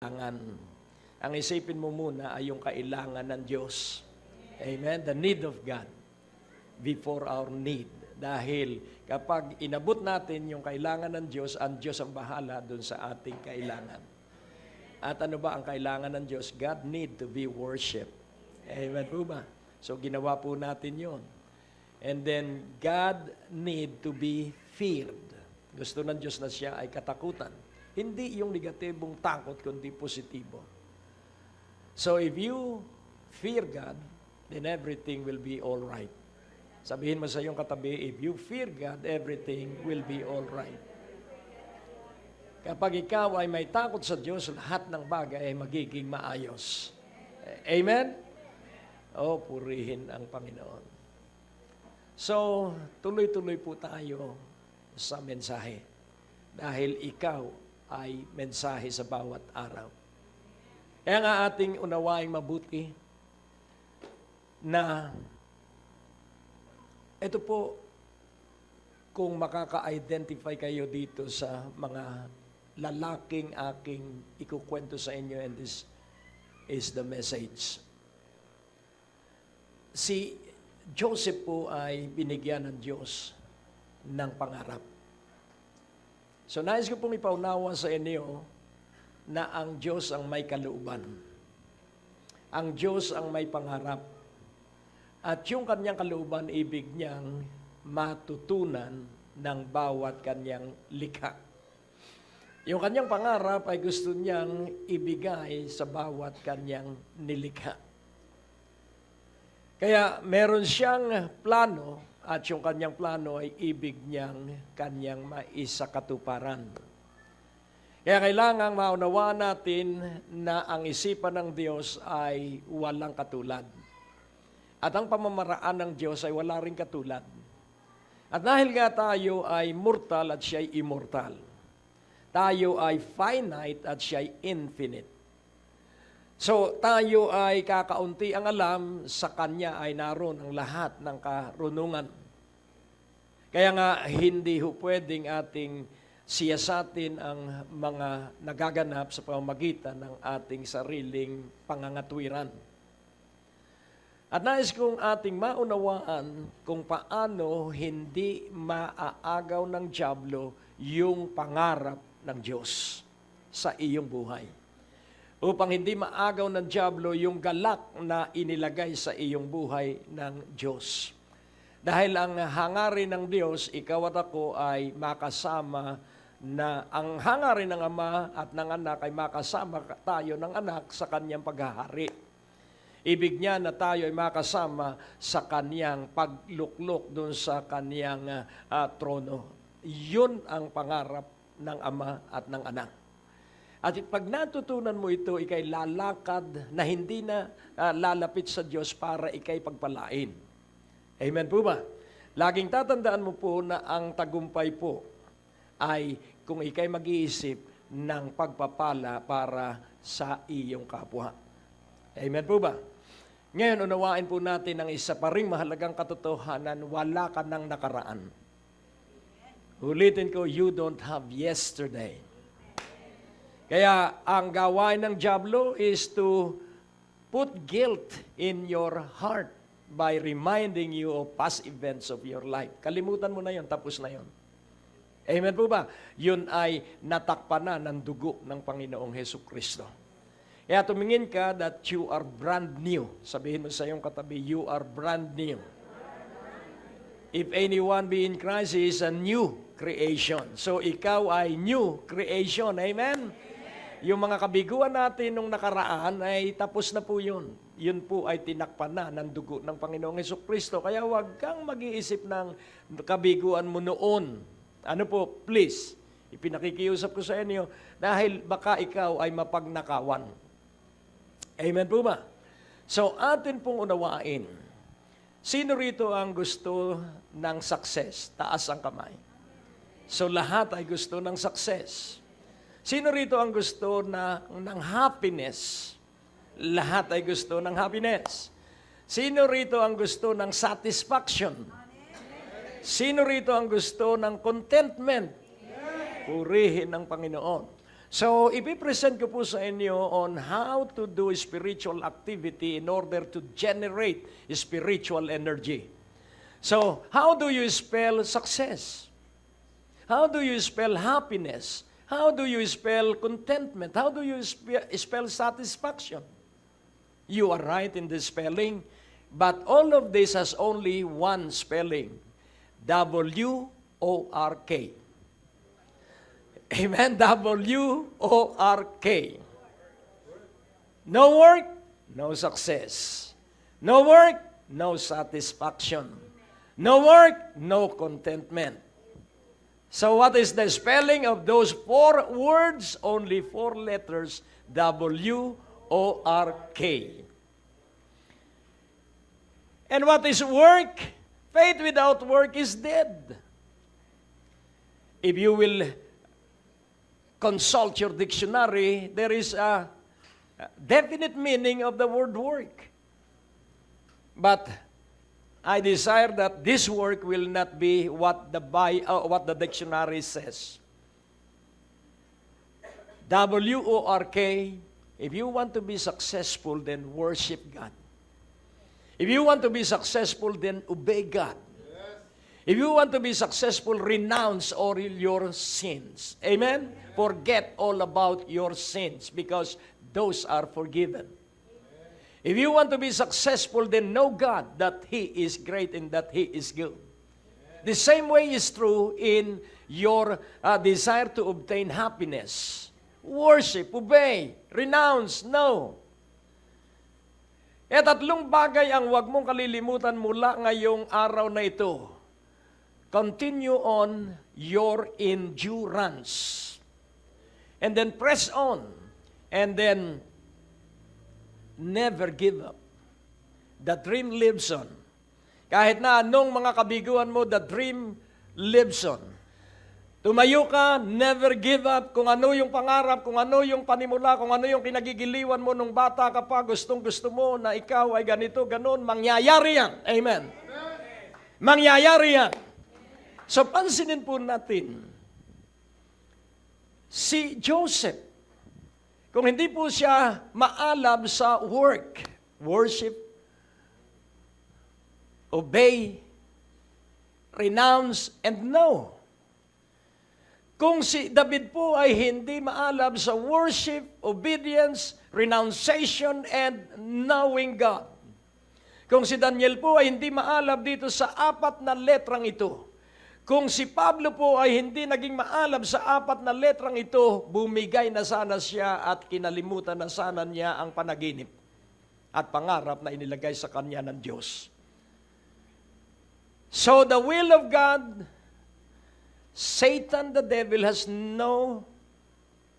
kailangan. Ang isipin mo muna ay yung kailangan ng Diyos. Amen? The need of God before our need. Dahil kapag inabot natin yung kailangan ng Diyos, ang Diyos ang bahala dun sa ating kailangan. At ano ba ang kailangan ng Diyos? God need to be worshipped. Amen po ba? So ginawa po natin yon. And then, God need to be feared. Gusto ng Diyos na siya ay katakutan. Hindi yung negatibong takot, kundi positibo. So if you fear God, then everything will be all right. Sabihin mo sa iyong katabi, if you fear God, everything will be all right. Kapag ikaw ay may takot sa Diyos, lahat ng bagay ay magiging maayos. Amen? O, purihin ang Panginoon. So, tuloy-tuloy po tayo sa mensahe. Dahil ikaw ay mensahe sa bawat araw. Kaya nga ating unawaing mabuti na ito po, kung makaka-identify kayo dito sa mga lalaking aking ikukwento sa inyo, and this is the message. Si Joseph po ay binigyan ng Diyos ng pangarap. So nais ko pong ipaunawa sa inyo na ang Diyos ang may kalooban. Ang Diyos ang may pangarap. At yung kanyang kalooban, ibig niyang matutunan ng bawat kanyang likha. Yung kanyang pangarap ay gusto niyang ibigay sa bawat kanyang nilikha. Kaya meron siyang plano at yung kanyang plano ay ibig niyang kanyang maisakatuparan. Kaya kailangang maunawaan natin na ang isipan ng Diyos ay walang katulad. At ang pamamaraan ng Diyos ay wala ring katulad. At dahil nga tayo ay mortal at siya'y immortal, tayo ay finite at siya'y infinite. So, tayo ay kakaunti ang alam, sa Kanya ay naroon ang lahat ng karunungan. Kaya nga, hindi ho pwedeng ating siyasatin ang mga nagaganap sa pamamagitan ng ating sariling pangangatwiran. At nais kong ating maunawaan kung paano hindi maaagaw ng dyablo yung pangarap ng Diyos sa iyong buhay. Upang hindi maagaw ng dyablo yung galak na inilagay sa iyong buhay ng Diyos. Dahil ang hangarin ng Diyos, ikaw at ako ay makasama na ang hangarin ng Ama at ng Anak ay makasama tayo ng Anak sa Kanyang paghahari. Ibig niya na tayo ay makasama sa Kanyang pagluklok doon sa Kanyang trono. Yun ang pangarap ng Ama at ng Anak. At pag natutunan mo ito, ikay lalakad na hindi na lalapit sa Diyos para ikay pagpalain. Amen po ba? Laging tatandaan mo po na ang tagumpay po ay kung ikay mag-iisip ng pagpapala para sa iyong kapwa. Amen po ba? Ngayon, unawain po natin ang isa pa ring mahalagang katotohanan, wala ka ng nakaraan. Ulitin ko, you don't have yesterday. Kaya ang gawain ng dyablo is to put guilt in your heart by reminding you of past events of your life. Kalimutan mo na yon, tapos na yon. Amen po ba? Yun ay natakpan na ng dugo ng Panginoong Hesukristo. Kaya tumingin ka that you are brand new. Sabihin mo sa iyong katabi, you are brand new. If anyone be in Christ, he is a new creation. So ikaw ay new creation. Amen? Yung mga kabiguan natin nung nakaraan ay tapos na po yun. Yun po ay tinakpan na ng dugo ng Panginoong Hesukristo. Kaya huwag kang mag-iisip ng kabiguan mo noon. Ano po, please, ipinakikiusap ko sa inyo dahil baka ikaw ay mapagnakawan. Amen po ba? So, atin pong unawain, sino rito ang gusto ng success? Taas ang kamay. So, lahat ay gusto ng success. Sino rito ang gusto ng happiness? Lahat ay gusto ng happiness. Sino rito ang gusto ng satisfaction? Sino rito ang gusto ng contentment? Purihin ng Panginoon. So, ipipresent ko po sa inyo on how to do spiritual activity in order to generate spiritual energy. So, how do you spell success? How do you spell happiness? How do you spell contentment? How do you spell satisfaction? You are right in the spelling, but all of this has only one spelling. W-O-R-K. Amen? W-O-R-K. No work, no success. No work, no satisfaction. No work, no contentment. So what is the spelling of those 4 words? Only 4 letters, W-O-R-K. And what is work? Faith without work is dead. If you will consult your dictionary, there is a definite meaning of the word work. But I desire that this work will not be what the dictionary says. W-O-R-K, if you want to be successful, then worship God. If you want to be successful, then obey God. If you want to be successful, renounce all your sins. Amen? Forget all about your sins because those are forgiven. If you want to be successful, then know God that He is great and that He is good. The same way is true in your desire to obtain happiness. Worship, obey, renounce, no. Tatlong bagay ang huwag mong kalilimutan mula ngayong araw na ito. Continue on your endurance. And then press on. And then never give up. The dream lives on. Kahit na anong mga kabiguan mo, the dream lives on. Tumayo ka, never give up. Kung ano yung pangarap, kung ano yung panimula, kung ano yung kinagigiliwan mo nung bata ka pa, gustong-gusto mo na ikaw ay ganito, ganon, mangyayari yan. Amen. Mangyayari yan. So, pansinin po natin, si Joseph, kung hindi po siya maalab sa work, worship, obey, renounce, and know. Kung si David po ay hindi maalab sa worship, obedience, renunciation, and knowing God. Kung si Daniel po ay hindi maalab dito sa 4 na letrang ito. Kung si Pablo po ay hindi naging maalab sa 4 na letrang ito, bumigay na sana siya at kinalimutan na sana niya ang panaginip at pangarap na inilagay sa kanya ng Diyos. So the will of God, Satan, the devil, has no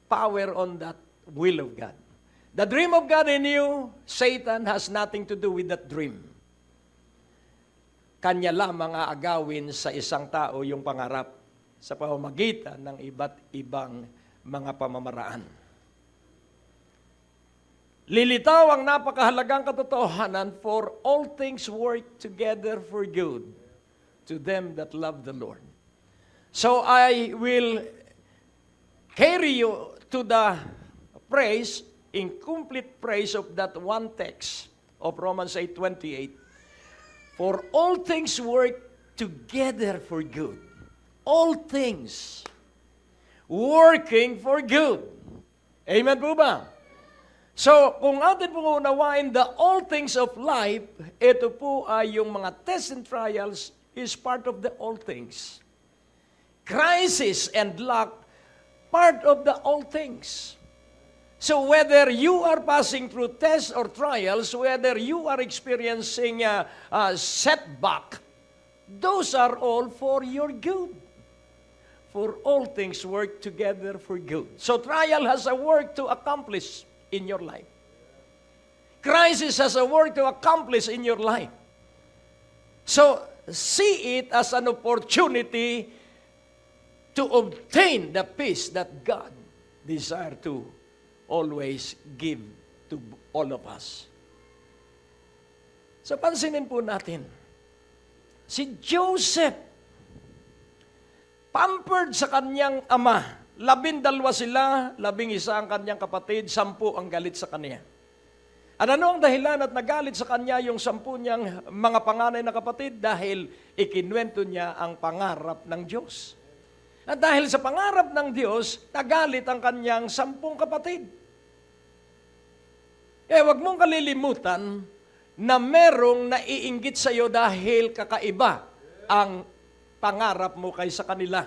power on that will of God. The dream of God in you, Satan has nothing to do with that dream. Kanya lamang aagawin sa isang tao yung pangarap sa pamamagitan ng iba't ibang mga pamamaraan. Lilitaw ang napakahalagang katotohanan, for all things work together for good to them that love the Lord. So I will carry you to the praise, incomplete praise of that one text of Romans 8:28. For all things work together for good. All things working for good. Amen po ba? So, kung atin pong unawain the all things of life, ito po ay yung mga tests and trials is part of the all things. Crisis and luck, part of the all things. So whether you are passing through tests or trials, whether you are experiencing a setback, those are all for your good. For all things work together for good. So trial has a work to accomplish in your life. Crisis has a work to accomplish in your life. So see it as an opportunity to obtain the peace that God desires to always give to all of us. So pansinin po natin, si Joseph, pampered sa kanyang ama, 12 sila, 11 ang kanyang kapatid, 10 ang galit sa kanya. At ano ang dahilan at nagalit sa kanya yung 10 niyang mga panganay na kapatid? Dahil ikinwento niya ang pangarap ng Diyos. At dahil sa pangarap ng Diyos, nagalit ang kanyang 10 kapatid. Huwag mong kalilimutan na merong naiinggit sa iyo dahil kakaiba ang pangarap mo kaysa kanila.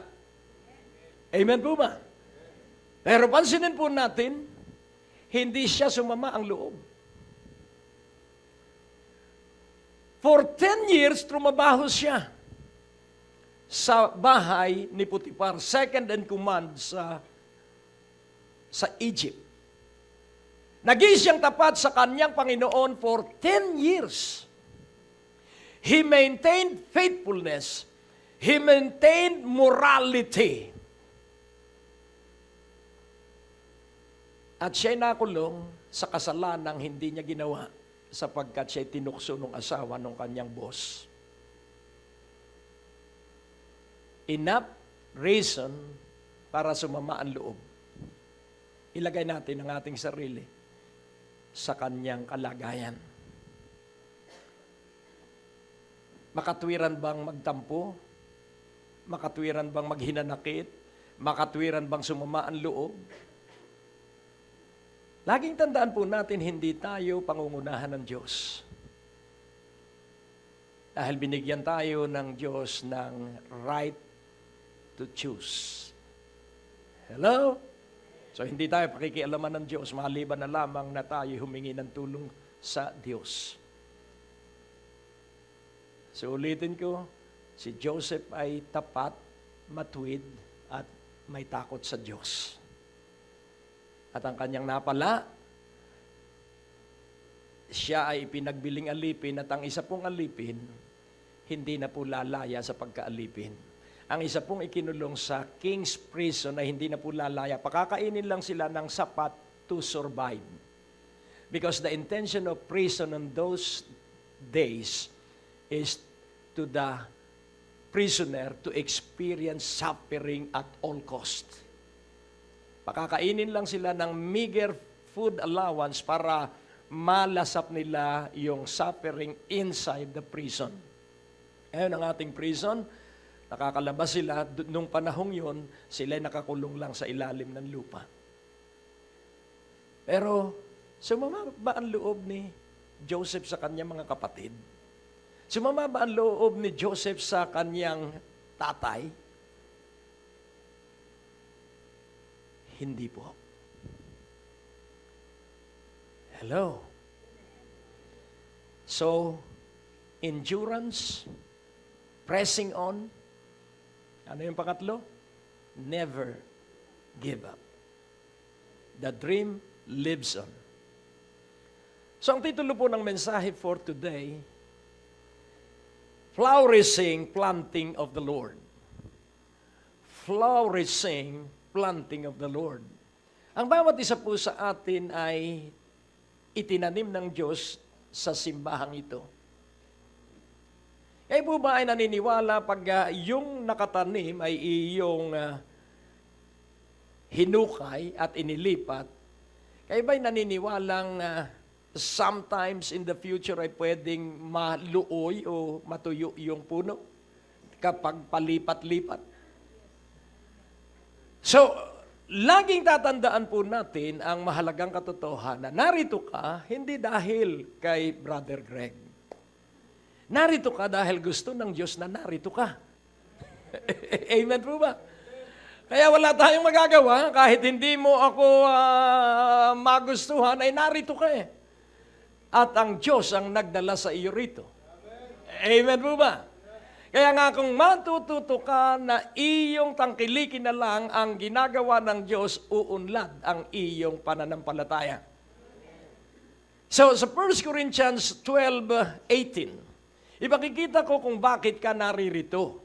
Amen po ba? Pero pansinin po natin, hindi siya sumama ang loob. For 10 years, trumabaho siya sa bahay ni Potiphar, second in command sa Egypt. Naging siyang tapat sa kanyang Panginoon for 10 years. He maintained faithfulness. He maintained morality. At siya'y nakulong sa kasalanang hindi niya ginawa sapagkat siya'y tinukso ng asawa ng kanyang boss. Enough reason para sumama ang loob. Ilagay natin ang ating sarili sa kanyang kalagayan. Makatwiran bang magtampo? Makatwiran bang maghinanakit? Makatwiran bang sumama ang loob? Laging tandaan po natin, hindi tayo pangungunahan ng Diyos. Dahil binigyan tayo ng Diyos ng right to choose. Hello? So, hindi tayo pakikialaman ng Diyos, maliban na lamang na tayo humingi ng tulong sa Diyos. So, ulitin ko, si Joseph ay tapat, matuwid, at may takot sa Diyos. At ang kanyang napala, siya ay pinagbiling alipin, at ang isa pong alipin, hindi na po lalaya sa pagkaalipin. Ang isa pong ikinulong sa king's prison na hindi na po lalaya. Pakakainin lang sila ng sapat to survive. Because the intention of prison in those days is to the prisoner to experience suffering at all cost. Pakakainin lang sila ng meager food allowance para malasap nila yung suffering inside the prison. Ngayon ang ating prison, nakakalabas sila, nung panahong yon, sila'y nakakulong lang sa ilalim ng lupa. Pero, sumama ba ang loob ni Joseph sa kanyang mga kapatid? Sumama ba ang loob ni Joseph sa kanyang tatay? Hindi po. Hello? So, endurance, pressing on. Ano yung pangatlo? Never give up. The dream lives on. So, ang titulo po ng mensahe for today, Flourishing Planting of the Lord. Flourishing Planting of the Lord. Ang bawat isa po sa atin ay itinanim ng Diyos sa simbahang ito. Kayo po ba ay naniniwala pag yung nakatanim ay iyong hinukay at inilipat? Kayo ba ay naniniwalang sometimes in the future ay pwedeng maluoy o matuyo yung puno kapag palipat-lipat? So, laging tatandaan po natin ang mahalagang katotohanan. Narito ka, hindi dahil kay Brother Greg. Narito ka dahil gusto ng Diyos na narito ka. Amen po ba? Kaya wala tayong magagawa kahit hindi mo ako magustuhan, ay narito ka eh. At ang Diyos ang nagdala sa iyo rito. Amen po ba? Kaya nga kung matututo ka na iyong tangkilikin na lang ang ginagawa ng Diyos, uunlad ang iyong pananampalataya. So sa 1 Corinthians 12:18, ipakikita ko kung bakit ka naririto.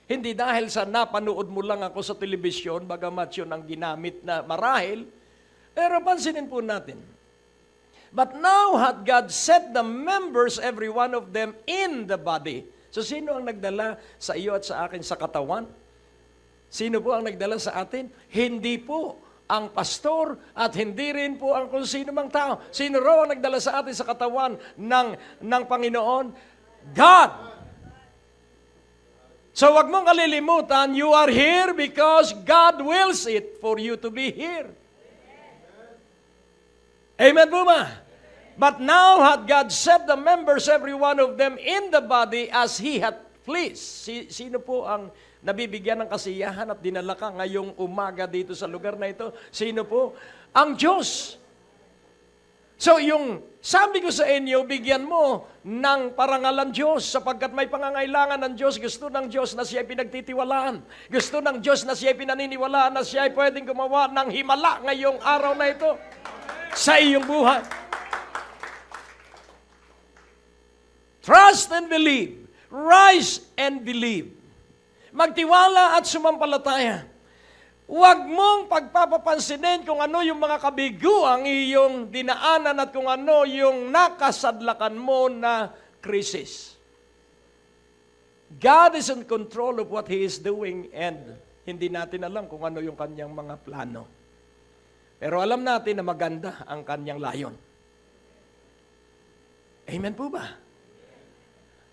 Hindi dahil sa napanood mo lang ako sa telebisyon, bagamat yun ang ginamit na marahil, pero pansinin po natin. But now hath God set the members, every one of them, in the body. So sino ang nagdala sa iyo at sa akin sa katawan? Sino po ang nagdala sa atin? Hindi po ang pastor at hindi rin po ang kung sino mang tao. Sino raw ang nagdala sa atin sa katawan ng Panginoon? God! So wag mong kalilimutan, you are here because God wills it for you to be here. Amen po ba? But now hath God set the members, every one of them, in the body as He hath pleased. Sino po ang nabibigyan ng kasiyahan at dinala ka ngayong umaga dito sa lugar na ito? Sino po? Ang Diyos. So yung sabi ko sa inyo, bigyan mo ng parangalan Diyos sapagkat may pangangailangan ng Diyos. Gusto ng Diyos na siya ay pinagtitiwalaan. Gusto ng Diyos na siya ay pinaniniwalaan na siya ay pwedeng gumawa ng himala ngayong araw na ito sa iyong buhay. Trust and believe. Rise and believe. Magtiwala at sumampalataya. Huwag mong pagpapapansinin kung ano yung mga kabiguang iyong dinaanan at kung ano yung nakasadlakan mo na krisis. God is in control of what He is doing and hindi natin alam kung ano yung kanyang mga plano. Pero alam natin na maganda ang kanyang layon. Amen po ba?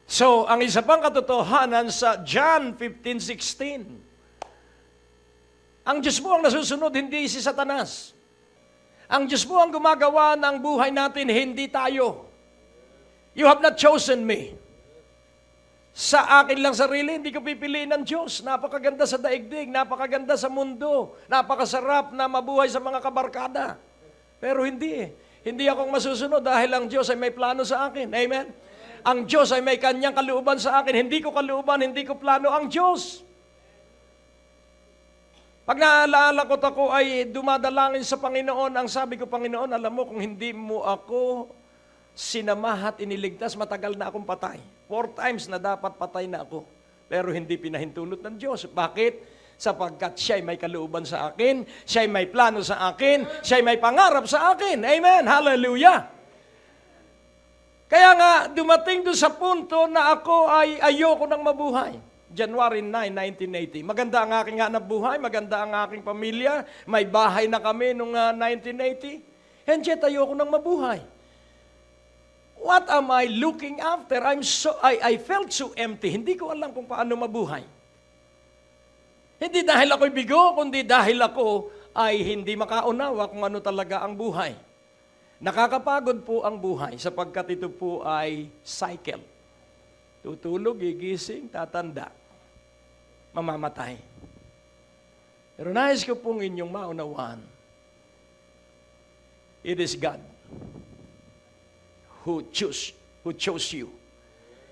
So, ang isa pang katotohanan sa John 15:16, ang Diyos po ang nasusunod, hindi si Satanas. Ang Diyos po ang gumagawa ng buhay natin, hindi tayo. You have not chosen me. Sa akin lang sarili, hindi ko pipiliin ng Diyos. Napakaganda sa daigdig, napakaganda sa mundo, napakasarap na mabuhay sa mga kabarkada. Pero hindi. Hindi akong masusunod dahil ang Diyos ay may plano sa akin. Amen? Ang Diyos ay may kanyang kalooban sa akin. Hindi ko kalooban, hindi ko plano ang Diyos. Pag naalala ko ako ay dumadalangin sa Panginoon, ang sabi ko, Panginoon, alam mo, kung hindi mo ako sinamahat, iniligtas, matagal na akong patay. 4 times na dapat patay na ako. Pero hindi pinahintulot ng Diyos. Bakit? Sapagkat siya'y may kalooban sa akin, siya'y may plano sa akin, siya'y may pangarap sa akin. Amen! Hallelujah! Kaya nga, dumating doon sa punto na ako ay ayoko nang mabuhay. January 9, 1980. Maganda ang aking hanap buhay, maganda ang aking pamilya, may bahay na kami noong 1980. And yet, ayoko nang mabuhay. What am I looking after? I felt so empty. Hindi ko alam kung paano mabuhay. Hindi dahil ako'y bigo, kundi dahil ako ay hindi makaunawa kung ano talaga ang buhay. Nakakapagod po ang buhay sapagkat ito po ay cycle. Tutulog, gigising, tatanda, mamamatay. Pero nais ko pong inyong maunawaan, it is God who chose you.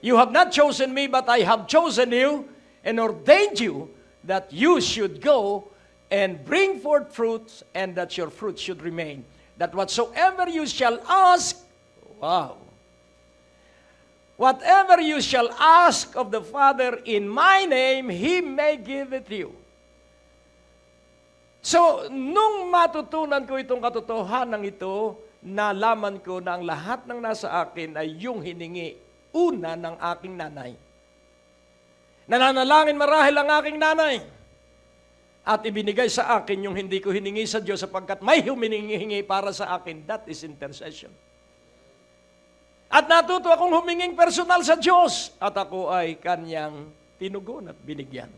You have not chosen me, but I have chosen you and ordained you that you should go and bring forth fruits and that your fruit should remain. That whatsoever you shall ask, whatever you shall ask of the Father in my name, He may give it to you. So, nung matutunan ko itong katotohanan ito, nalaman ko na ang lahat ng nasa akin ay yung hiningi una ng aking nanay. Nananalangin marahil ang aking nanay. At ibinigay sa akin yung hindi ko hiningi sa Diyos sapagkat may humihingi para sa akin. That is intercession. At natuto akong huminging personal sa Diyos. At ako ay kanyang tinugon at binigyan.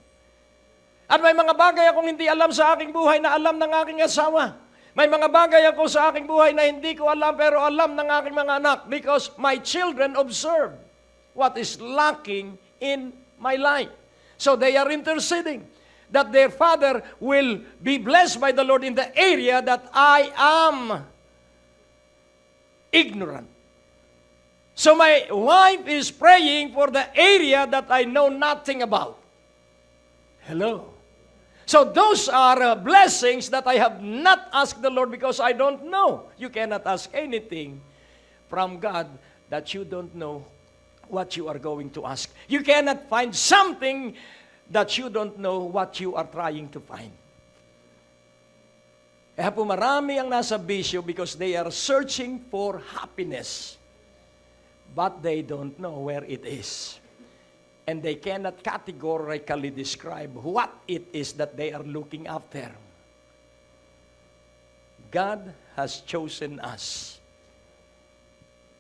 At may mga bagay akong hindi alam sa aking buhay na alam ng aking asawa. May mga bagay ako sa aking buhay na hindi ko alam pero alam ng aking mga anak because my children observe what is lacking in my life. So they are interceding that their father will be blessed by the Lord in the area that I am ignorant. So my wife is praying for the area that I know nothing about. Hello. So those are blessings that I have not asked the Lord because I don't know. You cannot ask anything from God that you don't know what you are going to ask. You cannot find something that you don't know what you are trying to find. Kaya po marami ang nasa bisyo because they are searching for happiness. But they don't know where it is. and they cannot categorically describe what it is that they are looking after. God has chosen us.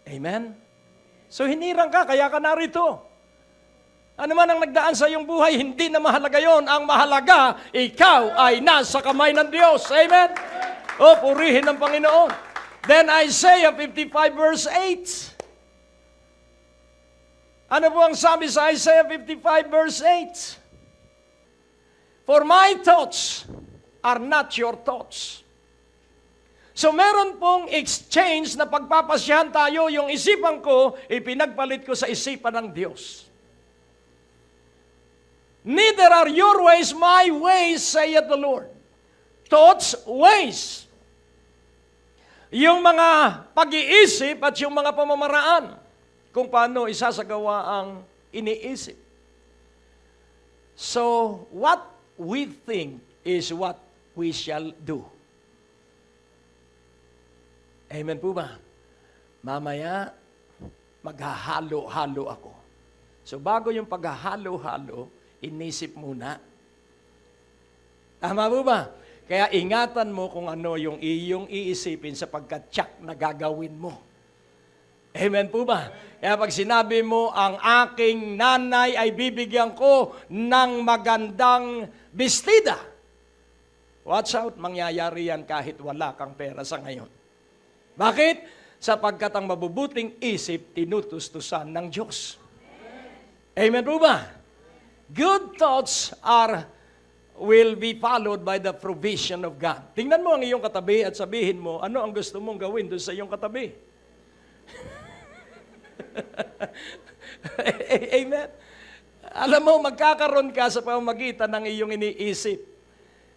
Amen? So hinirang ka, kaya ka narito. Ano man ang nagdaan sa iyong buhay, hindi na mahalaga yon. Ang mahalaga, ikaw ay nasa kamay ng Diyos. Amen? O, purihin ng Panginoon. Then Isaiah 55 verse 8. Ano po ang sabi sa Isaiah 55 verse 8? For my thoughts are not your thoughts. So meron pong exchange na pagpapasyahan tayo, yung isipan ko, ipinagpalit ko sa isipan ng Diyos. Neither are your ways my ways, saith the Lord. Thoughts, ways. Yung mga pag-iisip at yung mga pamamaraan kung paano isasagawa ang iniisip. So, what we think is what we shall do. Amen po ba? Mamaya, maghahalo-halo ako. So, bago yung paghahalo-halo, inisip muna. Tama po ba? Kaya ingatan mo kung ano yung iyong iisipin sapagkat tiyak na gagawin mo. Amen po ba? Kaya pag sinabi mo, ang aking nanay ay bibigyan ko ng magandang bestida. Watch out, mangyayari yan kahit wala kang pera sa ngayon. Bakit? Sapagkat ang mabubuting isip, tinutustusan ng Diyos. Amen po ba? Good thoughts will be followed by the provision of God. Tingnan mo ang iyong katabi at sabihin mo, ano ang gusto mong gawin doon sa iyong katabi? Amen. Alam mo, magkakaroon ka sa pamamagitan ng iyong iniisip.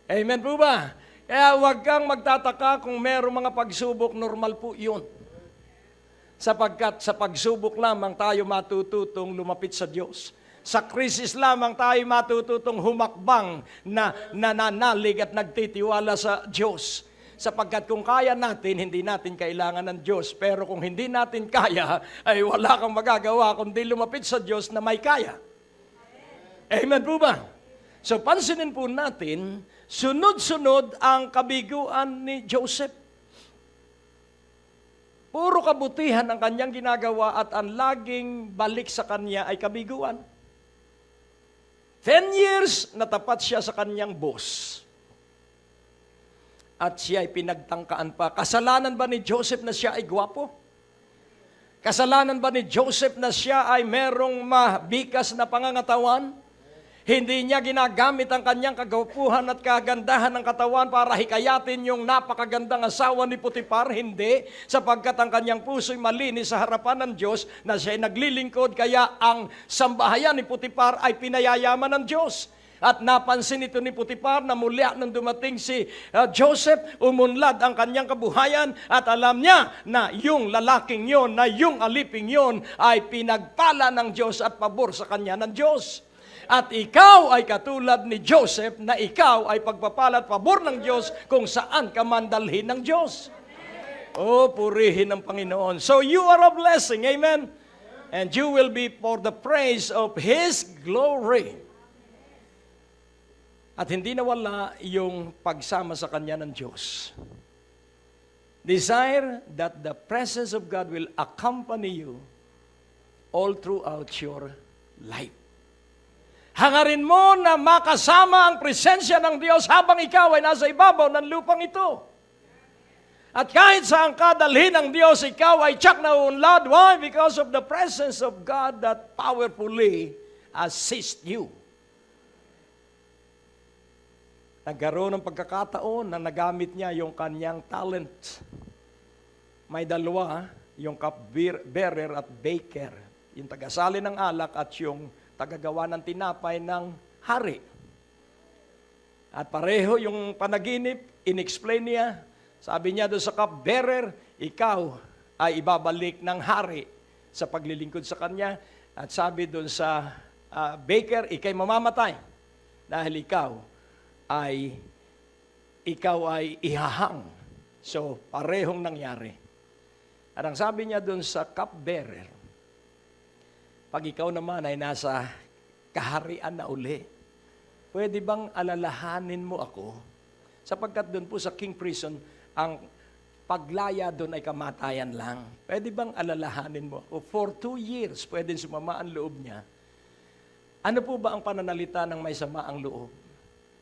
Amen po ba? Kaya huwag kang magtataka kung merong mga pagsubok, normal po yun. Sapagkat sa pagsubok lamang tayo matututong lumapit sa Diyos. Sa krisis lamang tayo matututong humakbang na nananalig at nagtitiwala sa Diyos. Sapagkat kung kaya natin, hindi natin kailangan ng Diyos. Pero kung hindi natin kaya, ay wala kang magagawa kundi lumapit sa Diyos na may kaya. Amen po ba? So pansinin po natin, sunod-sunod ang kabiguan ni Joseph. Puro kabutihan ang kanyang ginagawa at ang laging balik sa kanya ay kabiguan. 10 years, natapat siya sa kanyang boss. At siya ay pinagtangkaan pa. Kasalanan ba ni Joseph na siya ay gwapo? Kasalanan ba ni Joseph na siya ay merong mabikas na pangangatawan? Hindi niya ginagamit ang kanyang kagwapuhan at kagandahan ng katawan para hikayatin yung napakagandang asawa ni Potiphar. Hindi, sapagkat ang kanyang puso'y malinis sa harapan ng Diyos na siya'y naglilingkod, kaya ang sambahayan ni Potiphar ay pinayayaman ng Diyos. At napansin ito ni Potiphar na mula nang dumating si Joseph, umunlad ang kanyang kabuhayan at alam niya na yung lalaking yon, na yung aliping yon ay pinagpala ng Diyos at pabor sa kanya ng Diyos. At ikaw ay katulad ni Joseph na ikaw ay pagpapala at pabor ng Diyos kung saan ka man dalhin ng Diyos. Oh, purihin ng Panginoon. So you are a blessing, amen? And you will be for the praise of His glory. At hindi nawala yung pagsama sa Kanya ng Diyos. Desire that the presence of God will accompany you all throughout your life. Hangarin mo na makasama ang presensya ng Diyos habang ikaw ay nasa ibabaw ng lupang ito. At kahit saan ka dalhin ng Diyos, ikaw ay tiyak na unlad. Why? Because of the presence of God that powerfully assists you. Nagkaroon ng pagkakataon na nagamit niya yung kanyang talent. May dalawa, yung cupbearer at baker. Yung tagasali ng alak at yung tagagawa ng tinapay ng hari. At pareho yung panaginip, in-explain niya. Sabi niya doon sa cupbearer, ikaw ay ibabalik ng hari sa paglilingkod sa kanya. At sabi doon sa baker, ikay mamamatay dahil ikaw ay ihahang. So, parehong nangyari. At ang sabi niya doon sa cupbearer, pag ikaw naman ay nasa kaharian na uli. Pwede bang alalahanin mo ako? Sapagkat doon po sa King Prison, ang paglaya doon ay kamatayan lang. Pwede bang alalahanin mo ako? For 2 years, pwede sumama ang loob niya. Ano po ba ang pananalita ng may sama ang loob?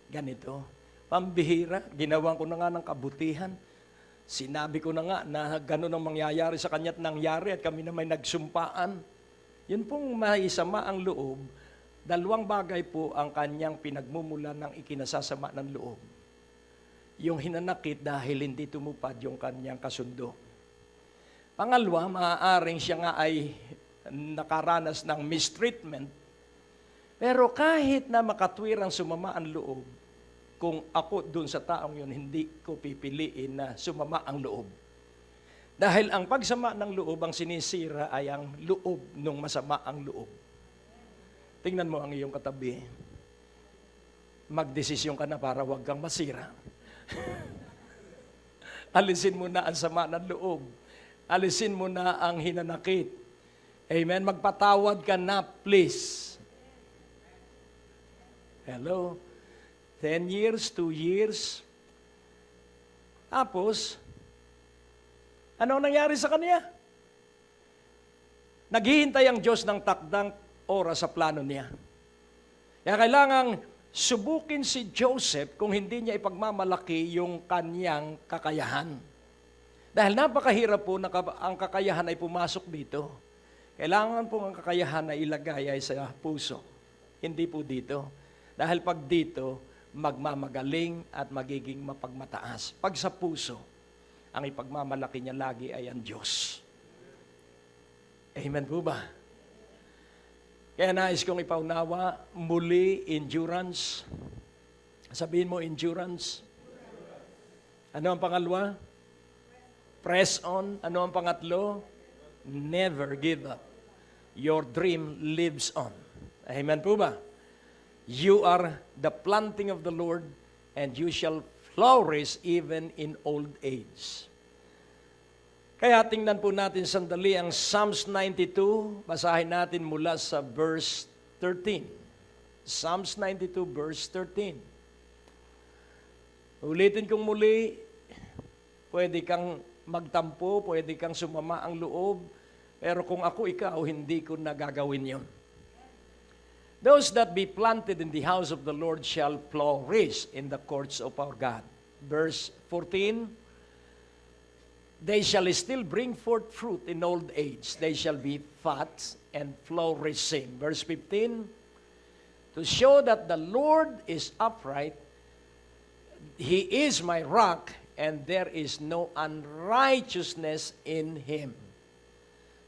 Ganito, pambihira, ginawan ko na nga ng kabutihan. Sinabi ko na nga na gano'n ang mangyayari sa kanya at nangyari at kami na may nagsumpaan. Yun pong may sama ang loob, 2 bagay po ang kanyang pinagmumulan ng ikinasasama ng loob. Yung hinanakit dahil hindi tumupad yung kanyang kasundo. Pangalawa, maaaring siya nga ay nakaranas ng mistreatment. Pero kahit na makatwirang sumama ang loob, kung ako dun sa taong yun, hindi ko pipiliin na sumama ang loob. Dahil ang pagsama ng loob, ang sinisira ay ang loob nung masama ang loob. Tingnan mo ang iyong katabi. Magdesisyon ka na para wag kang masira. Alisin mo na ang sama ng loob. Alisin mo na ang hinanakit. Amen? Magpatawad ka na, please. Hello? 10 years, 2 years. Tapos, ano nangyari sa kanya? Naghihintay ang Diyos ng takdang oras sa plano niya. Kaya kailangang subukin si Joseph kung hindi niya ipagmamalaki yung kanyang kakayahan. Dahil napakahirap po na ang kakayahan ay pumasok dito. Kailangan po ang kakayahan na ilagay ay sa puso. Hindi po dito. Dahil pag dito, magmamagaling at magiging mapagmataas. Pag sa puso, ang ipagmamalaki niya lagi ay ang Diyos. Amen po ba? Kaya nais kong ipaunawa, muli, endurance. Sabihin mo, endurance. Ano ang pangalawa? Press on. Ano ang pangatlo? Never give up. Your dream lives on. Amen po ba? You are the planting of the Lord, and you shall flourish even in old age. Kaya tingnan po natin sandali ang Psalms 92. Basahin natin mula sa verse 13. Psalms 92 verse 13. Ulitin kong muli, pwede kang magtampo, pwede kang sumama ang loob, pero kung ako ikaw, hindi ko nagagawin yon. Those that be planted in the house of the Lord shall flourish in the courts of our God. Verse 14, they shall still bring forth fruit in old age. They shall be fat and flourishing. Verse 15, to show that the Lord is upright, He is my rock, and there is no unrighteousness in Him.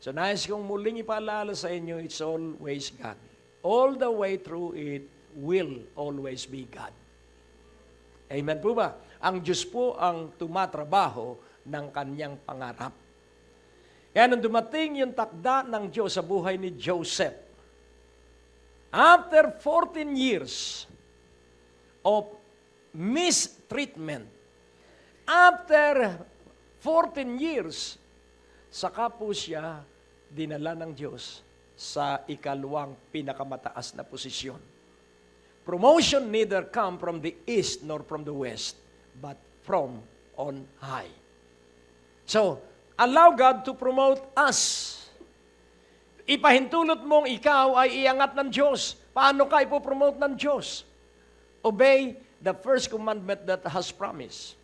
So nais kong muling ipaalala sa inyo, it's always God. All the way through it will always be God. Amen po ba? Ang Diyos po ang tumatrabaho ng kanyang pangarap. Kaya nung dumating yung takda ng Diyos sa buhay ni Joseph, after 14 years of mistreatment, after 14 years, saka po siya dinala ng Diyos sa ikalawang pinakamataas na posisyon. Promotion neither come from the east nor from the west, but from on high. So, allow God to promote us. Ipahintulot mong ikaw ay iangat ng Diyos. Paano ka ipopromote ng Diyos? Obey the first commandment that has promised.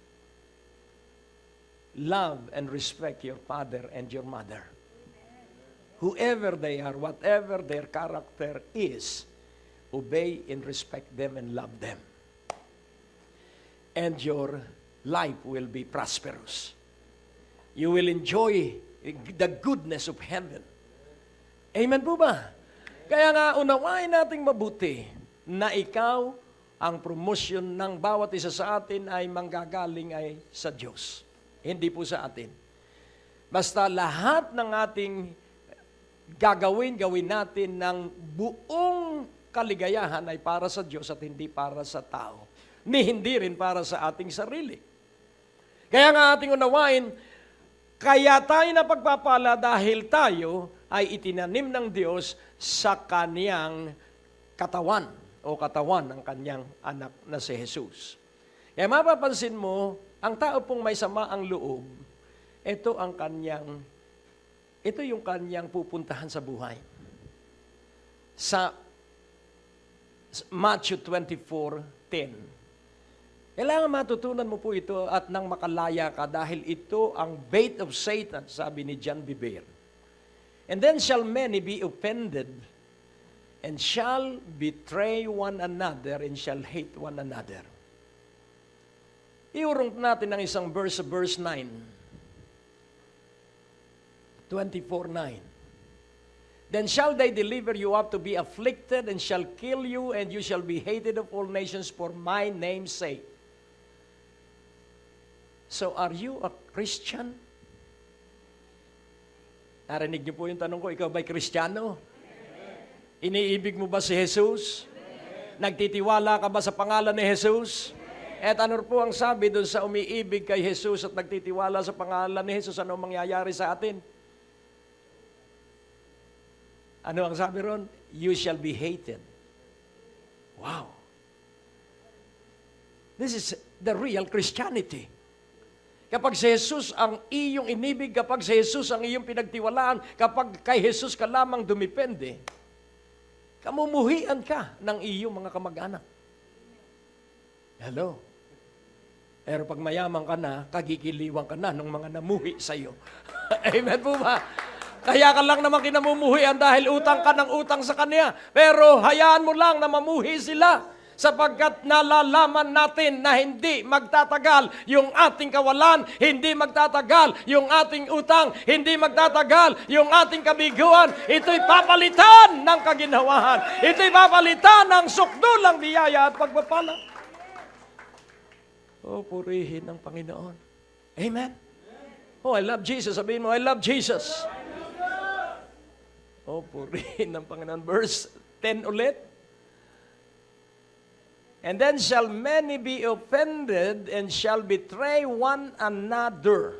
Love and respect your father and your mother. Whoever they are, whatever their character is, obey and respect them and love them. And your life will be prosperous. You will enjoy the goodness of heaven. Amen po ba? Kaya nga, unawain nating mabuti na ikaw, ang promosyon ng bawat isa sa atin ay manggagaling ay sa Diyos. Hindi po sa atin. Basta lahat ng ating gawin natin ng buong kaligayahan ay para sa Diyos at hindi para sa tao. Ni hindi rin para sa ating sarili. Kaya nga ating unawain, kaya tayo napagpapala dahil tayo ay itinanim ng Diyos sa kaniyang katawan o katawan ng kanyang anak na si Jesus. Kaya mapapansin mo, ang tao pong may sama ang loob, ito yung kanyang pupuntahan sa buhay. Sa Matthew 24:10. Kailangan matutunan mo po ito at nang makalaya ka dahil ito ang bait of Satan, sabi ni John Bevere. And then shall many be offended and shall betray one another and shall hate one another. Iurong natin ang isang verse sa verse 9. 24:9. Then shall they deliver you up to be afflicted and shall kill you, and you shall be hated of all nations for my name's sake. So are you a Christian? Narinig niyo po yung tanong ko, ikaw ba'y Kristiyano? Iniibig mo ba si Jesus? Nagtitiwala ka ba sa pangalan ni Jesus? At ano po ang sabi doon sa umiibig kay Jesus at nagtitiwala sa pangalan ni Jesus? Ano mangyayari sa atin? Ano ang sabi ron? You shall be hated. Wow. This is the real Christianity. Kapag si Jesus ang iyong inibig, kapag si Jesus ang iyong pinagtiwalaan, kapag kay Jesus ka lamang dumipende, kamumuhian ka ng iyong mga kamag-anak. Hello? Pero pag mayaman ka na, kagigiliwan ka na ng mga namuhi sa iyo. Amen po ba? Kaya ka lang naman kinamumuhian dahil utang ka ng utang sa Kanya. Pero hayaan mo lang na mamuhi sila sapagkat nalalaman natin na hindi magtatagal yung ating kawalan, hindi magtatagal yung ating utang, hindi magtatagal yung ating kabiguan. Ito'y papalitan ng kaginhawahan. Ito'y papalitan ng sukdulang biyaya at pagpapala. Oh, purihin ang Panginoon. Amen? Oh, I love Jesus. Sabihin mo, I love Jesus. Oh, purihin ng Panginoon. Verse 10 ulit. And then shall many be offended and shall betray one another.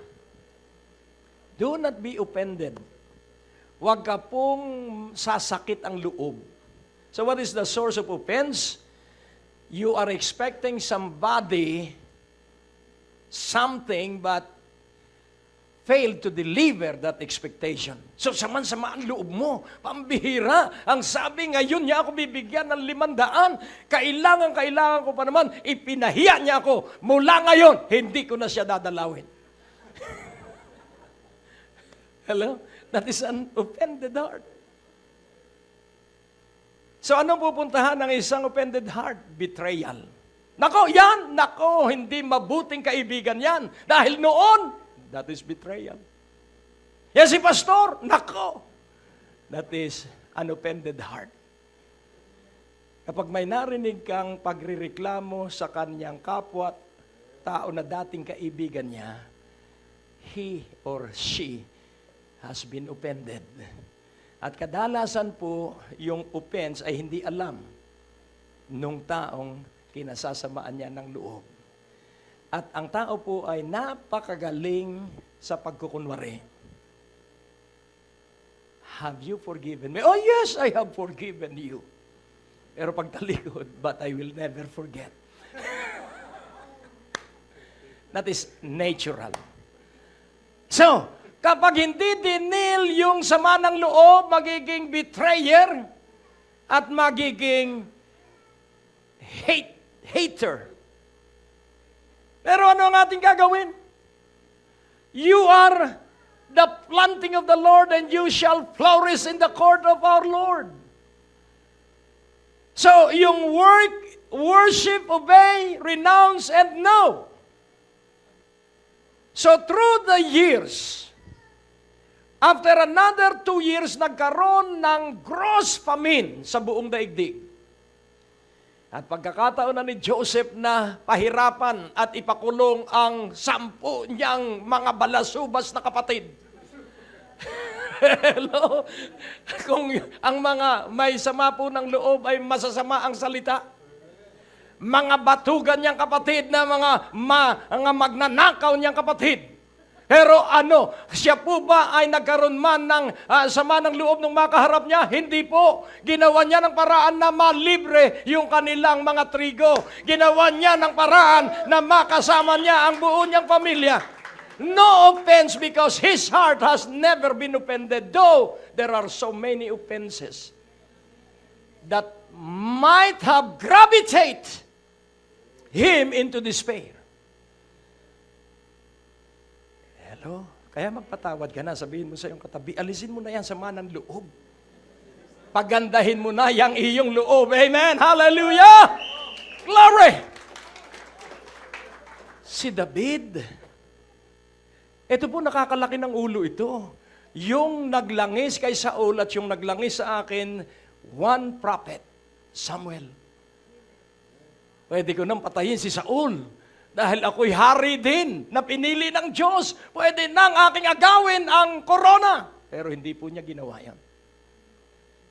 Do not be offended. Huwag ka pong sasakit ang loob. So what is the source of offense? You are expecting somebody something but failed to deliver that expectation. So, sama ang loob mo. Pambihira. Ang sabi, ngayon niya ako bibigyan ng 500. Kailangan ko pa naman. Ipinahiya niya ako. Mula ngayon, hindi ko na siya dadalawin. Hello? That is an offended heart. So, anong pupuntahan ng isang offended heart? Betrayal. Nako, hindi mabuting kaibigan yan. Dahil noon, that is betrayal. Yan si pastor, nako. That is an offended heart. Kapag may narinig kang pagrireklamo sa kanyang kapwa, tao na dating kaibigan niya, he or she has been offended. At kadalasan po, yung offense ay hindi alam nung taong kinasasamaan niya ng loob. At ang tao po ay napakagaling sa pagkukunwari. Have you forgiven me? Oh yes, I have forgiven you. Pero pagtalikod, but I will never forget. That is natural. So, kapag hindi dinil yung sama ng loob, magiging betrayer at magiging hater. Pero ano ang ating gagawin? You are the planting of the Lord and you shall flourish in the court of our Lord. So, yung worship, obey, renounce, and know. So, through the years, after another 2 years, nagkaroon ng gross famine sa buong daigdig. At pagkakataon na ni Joseph na pahirapan at ipakulong ang 10 niyang mga balasubas na kapatid. Hello? Kung ang mga may sama po ng loob ay masasama ang salita, mga batugan niyang kapatid na mga magnanakaw niyang kapatid, Pero ano, siya po ba ay nagkaroon man ng sama ng loob nung makaharap niya? Hindi po. Ginawa niya ng paraan na malibre yung kanilang mga trigo. Ginawa niya ng paraan na makasama niya ang buo niyang pamilya. No offense because his heart has never been offended. Though there are so many offenses that might have gravitated him into despair. Hello? Kaya magpatawad ka na, sabihin mo sa iyong katabi, alisin mo na yan sama ng loob. Pagandahin mo na yang iyong loob. Amen? Hallelujah! Glory! Si David, ito po nakakalaki ng ulo ito. Yung naglangis kay Saul at yung naglangis sa akin, one prophet, Samuel. Pwede ko nang patayin si Saul dahil ako'y hari din na pinili ng Diyos. Pwede nang aking agawin ang korona. Pero hindi po niya ginawa yan.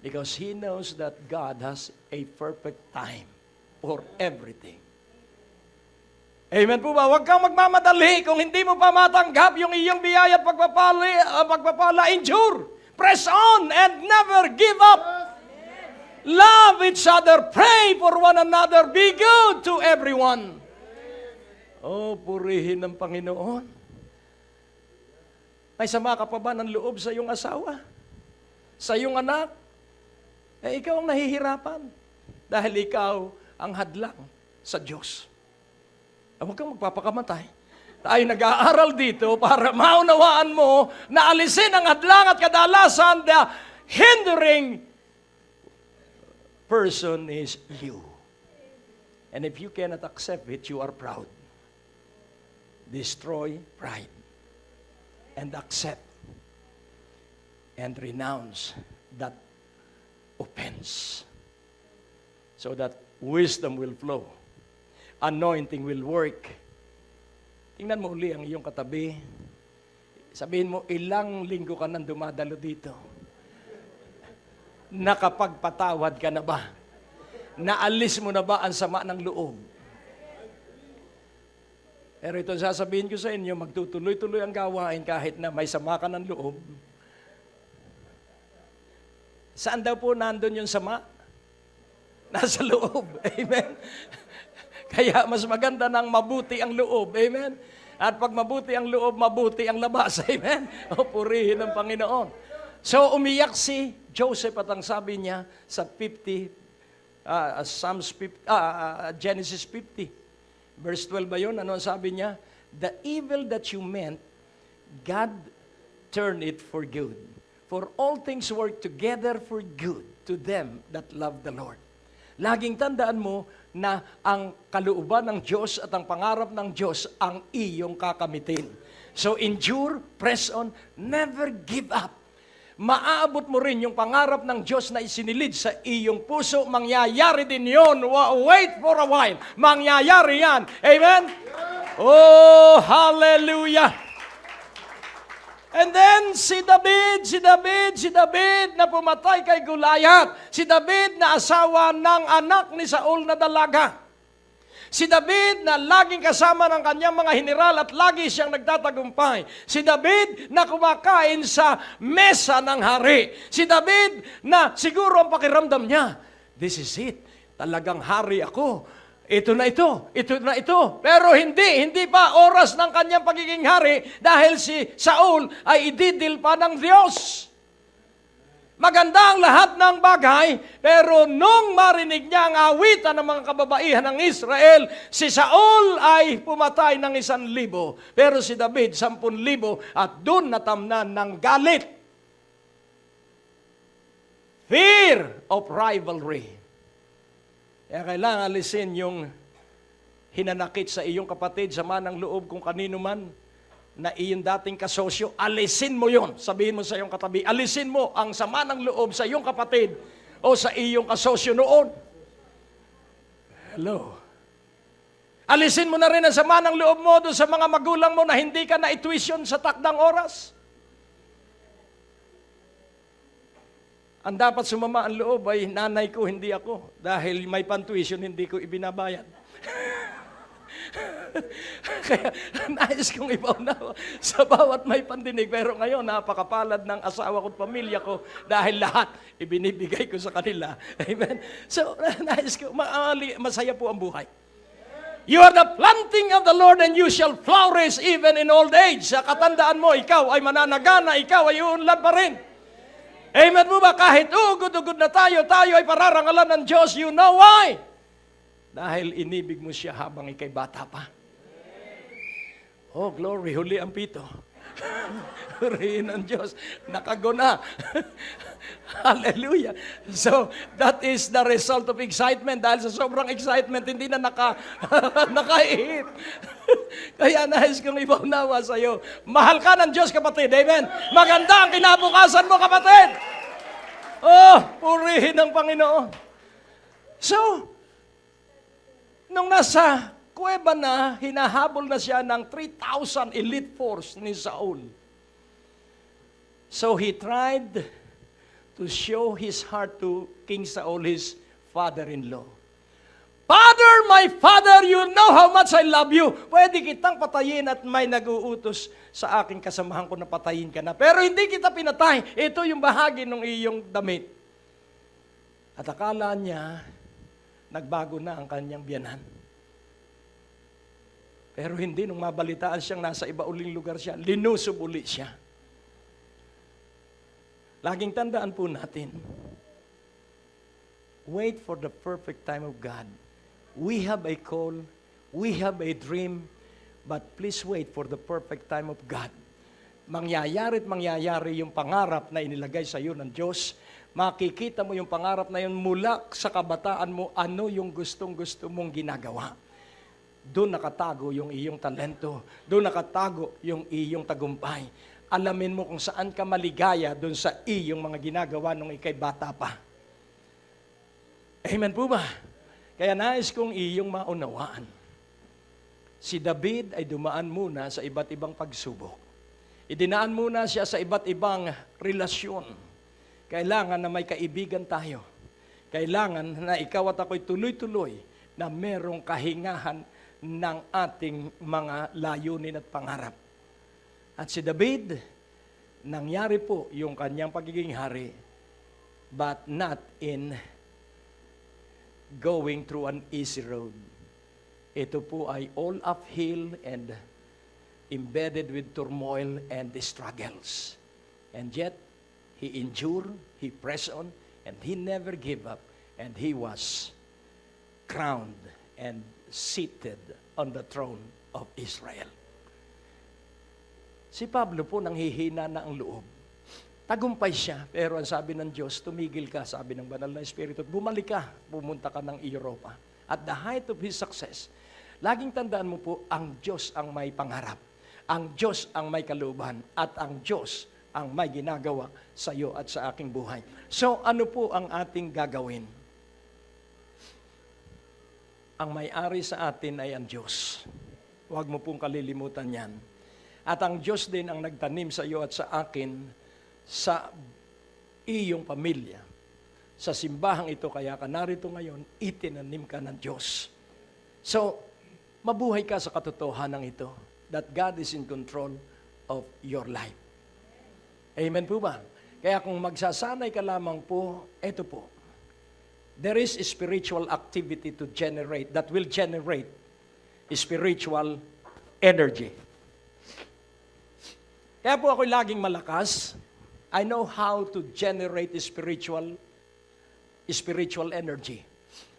Because he knows that God has a perfect time for everything. Amen po ba? Huwag kang magmamadali. Kung hindi mo pa matanggap yung iyong biyaya at pagpapala, endure. Press on and never give up. Love each other. Pray for one another. Be good to everyone. Oh, purihin ng Panginoon. May sama ka pa ba ng loob sa iyong asawa? Sa iyong anak? Ikaw ang nahihirapan. Dahil ikaw ang hadlang sa Diyos. Huwag kang magpapakamatay. Tayo nag-aaral dito para maunawaan mo na alisin ang hadlang at kadalasan the hindering person is you. And if you cannot accept it, you are proud. Destroy pride and accept and renounce that offense so that wisdom will flow. Anointing will work. Tingnan mo uli ang iyong katabi. Sabihin mo, ilang linggo ka nang dumadalo dito? Nakapagpatawad ka na ba? Naalis mo na ba ang sama ng loob? Pero ito sasabihin ko sa inyo, magtutuloy-tuloy ang gawain kahit na may sama ka ng loob. Saan daw po nandun yung sama? Nasa loob. Amen? Kaya mas maganda ng mabuti ang loob. Amen? At pag mabuti ang loob, mabuti ang labas. Amen? O purihin ng Panginoon. So umiyak si Joseph at ang sabi niya sa Genesis 50. Verse 12 ba yun? Ano ang sabi niya? The evil that you meant, God turned it for good. For all things work together for good to them that love the Lord. Laging tandaan mo na ang kalooban ng Diyos at ang pangarap ng Diyos ang iyong kakamitin. So endure, press on, never give up. Maaabot mo rin yung pangarap ng Diyos na isinilid sa iyong puso. Mangyayari din yun. Wait for a while. Mangyayari yan. Amen? Oh, hallelujah! And then, si David na pumatay kay Goliath. Si David na asawa ng anak ni Saul na dalaga. Si David na laging kasama ng kanyang mga general at lagi siyang nagtatagumpay. Si David na kumakain sa mesa ng hari. Si David na siguro ang pakiramdam niya, this is it, talagang hari ako. Ito na ito. Pero hindi pa oras ng kanyang pagiging hari dahil si Saul ay ididil pa ng Diyos. Maganda ang lahat ng bagay, pero nung marinig niya ang awitan ng mga kababaihan ng Israel, si Saul ay pumatay ng 1,000, pero si David 10,000 at doon natamnan ng galit. Fear of rivalry. Kaya kailangan alisin yung hinanakit sa iyong kapatid, sama ng loob kung kanino man, na iyong dating kasosyo, alisin mo yon. Sabihin mo sa iyong katabi, alisin mo ang sama ng loob sa iyong kapatid o sa iyong kasosyo noon. Hello. Alisin mo na rin ang sama ng loob mo doon sa mga magulang mo na hindi ka na-tuition sa takdang oras. Ang dapat sumama ang loob ay nanay ko, hindi ako. Dahil may pantuition, hindi ko ibinabayad. Kaya nais kong ipaunawa sa bawat may pandinig. Pero ngayon, napakapalad ng asawa ko at pamilya ko dahil lahat ibinibigay ko sa kanila. Amen? So, nais ko, masaya po ang buhay. You are the planting of the Lord and you shall flourish even in old age. Sa katandaan mo, ikaw ay mananagana, ikaw ay uunlad pa rin. Amen mo ba? Kahit ugod-ugod na tayo ay pararangalan ng Diyos. You know why? Dahil inibig mo siya habang ikay bata pa. Oh, glory. Huli ang pito. Purihin ng Diyos. Nakaguna. Hallelujah. So, that is the result of excitement. Dahil sa sobrang excitement, hindi na nakaihip. Kaya nais kong ipaunawa sa iyo. Mahal ka ng Diyos, kapatid. Amen. Maganda ang kinabukasan mo, kapatid. Oh, purihin ng Panginoon. So, nung nasa kuweba na, hinahabol na siya ng 3,000 elite force ni Saul. So he tried to show his heart to King Saul, his father-in-law. Father, my father, you know how much I love you. Pwede kitang patayin at may nag-uutos sa aking kasamahan ko na patayin ka na. Pero hindi kita pinatay. Ito yung bahagi ng iyong damit. At akala niya, nagbago na ang kanyang biyanan. Pero hindi, nung mabalitaan siyang nasa iba uling lugar siya, linusob uli siya. Laging tandaan po natin, wait for the perfect time of God. We have a call, we have a dream, but please wait for the perfect time of God. Mangyayari't mangyayari yung pangarap na inilagay sa iyo ng Diyos. Makikita mo yung pangarap na yun mula sa kabataan mo, ano yung gustong-gusto mong ginagawa. Doon nakatago yung iyong talento. Doon nakatago yung iyong tagumpay. Alamin mo kung saan ka maligaya doon sa iyong mga ginagawa nung ikay bata pa. Amen po ba? Kaya nais kong iyong maunawaan. Si David ay dumaan muna sa iba't ibang pagsubok. Idinaan muna siya sa iba't ibang relasyon. Kailangan na may kaibigan tayo. Kailangan na ikaw at ako'y tuloy-tuloy na merong kahingahan ng ating mga layunin at pangarap. At si David, nangyari po yung kanyang pagiging hari, but not in going through an easy road. Ito po ay all uphill and embedded with turmoil and struggles. And yet, he endured, he pressed on, and he never gave up, and he was crowned and seated on the throne of Israel. Si Pablo po nanghihina na ang loob. Tagumpay siya, pero ang sabi ng Diyos, tumigil ka, sabi ng banal na Espiritu, bumalik ka, pumunta ka ng Europa. At the height of his success, laging tandaan mo po, ang Diyos ang may pangarap, ang Diyos ang may kalooban, at ang Diyos ang may ginagawa sa iyo at sa aking buhay. So, ano po ang ating gagawin? Ang may-ari sa atin ay ang Diyos. Huwag mo pong kalilimutan yan. At ang Diyos din ang nagtanim sa iyo at sa akin, sa iyong pamilya. Sa simbahang ito, kaya ka narito ngayon, itinanim ka ng Diyos. So, mabuhay ka sa katotohanan ito, that God is in control of your life. Amen po ba? Kaya kung magsasanay ka lamang po, ito po, there is a spiritual activity to generate, that will generate spiritual energy. Kaya po ako'y laging malakas. I know how to generate spiritual energy.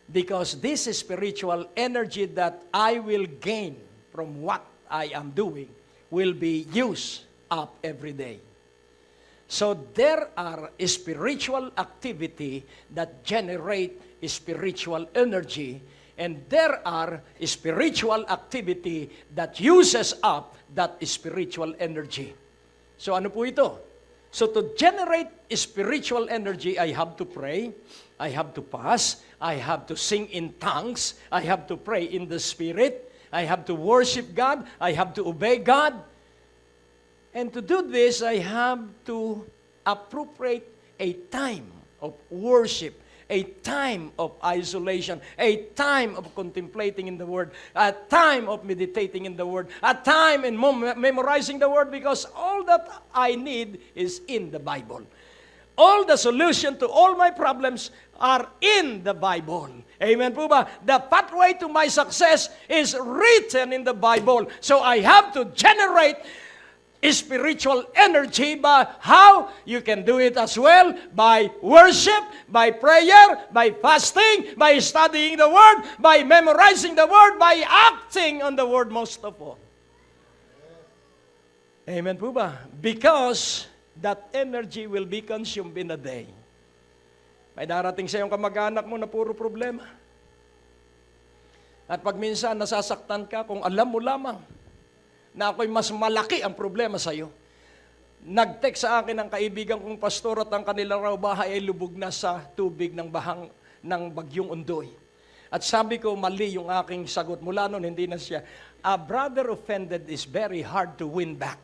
Because this spiritual energy that I will gain from what I am doing will be used up every day. So there are spiritual activity that generate spiritual energy, and there are spiritual activity that uses up that spiritual energy. So ano po ito? So to generate spiritual energy, I have to pray, I have to fast, I have to sing in tongues, I have to pray in the Spirit, I have to worship God, I have to obey God. And to do this, I have to appropriate a time of worship, a time of isolation, a time of contemplating in the Word, a time of meditating in the Word, a time in memorizing the Word, because all that I need is in the Bible. All the solution to all my problems are in the Bible. Amen po ba? The pathway to my success is written in the Bible. So I have to generate spiritual energy. But how? You can do it as well by worship, by prayer, by fasting, by studying the Word, by memorizing the Word, by acting on the Word most of all. Amen po ba? Because that energy will be consumed in a day. May darating sa iyong kamag-anak mo na puro problema. At pag minsan nasasaktan ka, kung alam mo lamang na ako'y mas malaki ang problema sa iyo. Nag-text sa akin ang kaibigan kong pastor at ang kanilang raw bahay ay lubog na sa tubig ng bahang ng bagyong Undoy. At sabi ko, mali yung aking sagot. Mula noon, hindi na siya. A brother offended is very hard to win back.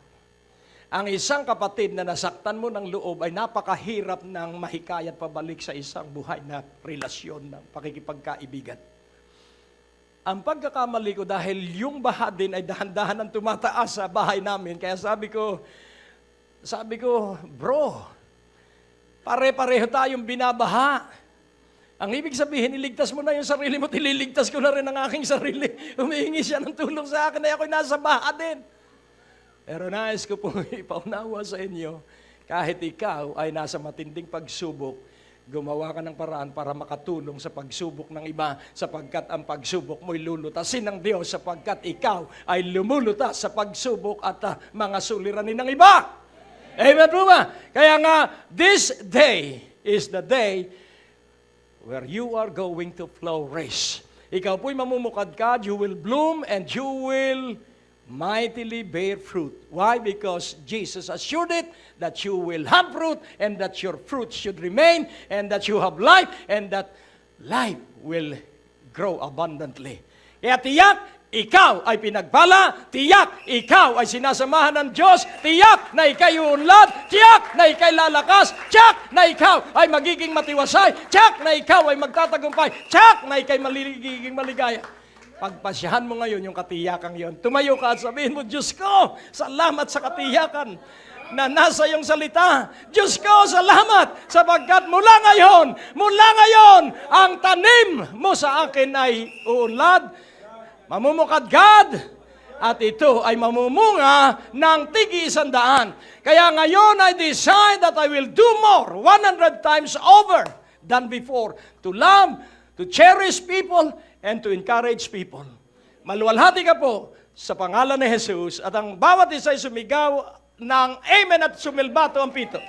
Ang isang kapatid na nasaktan mo ng loob ay napakahirap ng mahikayat pabalik sa isang buhay na relasyon ng pakikipagkaibigan. Ang pagkakamali ko dahil yung baha din ay dahan-dahan ang tumataas sa bahay namin. Kaya sabi ko, bro, pare-pareho tayong binabaha. Ang ibig sabihin, iligtas mo na yung sarili mo, tililigtas ko na rin ang aking sarili. Humihingi siya ng tulong sa akin ay ako'y nasa baha din. Pero nais ko pong ipaunawa sa inyo, kahit ikaw ay nasa matinding pagsubok, gumawa ka ng paraan para makatulong sa pagsubok ng iba, sapagkat ang pagsubok mo'y lulutasin ng Diyos, sapagkat ikaw ay lumulutas sa pagsubok at mga suliranin ng iba. Amen po ba? Kaya nga, this day is the day where you are going to flourish. Ikaw po'y mamumukadkad, you will bloom and you will mightily bear fruit. Why? Because Jesus assured it that you will have fruit and that your fruit should remain and that you have life and that life will grow abundantly. Kaya tiyak, ikaw ay pinagpala, tiyak, ikaw ay sinasamahan ng Diyos, tiyak na ikay uunlad, tiyak na ikay lalakas, tiyak na ikaw ay magiging matiwasay, tiyak na ikaw ay magtatagumpay, tiyak na ikay magiging maligaya. Pagpasyahan mo ngayon yung katiyakan yon. Tumayo ka at sabihin mo, Diyos ko, salamat sa katiyakan na nasa iyong salita. Diyos ko, salamat sapagkat mula ngayon, ang tanim mo sa akin ay uunlad, mamumukadkad, at ito ay mamumunga ng tig-100. Kaya ngayon I decide that I will do more, 100 times over than before, to love, to cherish people, and to encourage people. Maluwalhati ka po sa pangalan ni Jesus at ang bawat isa ay sumigaw ng Amen at sumilbato ang pito.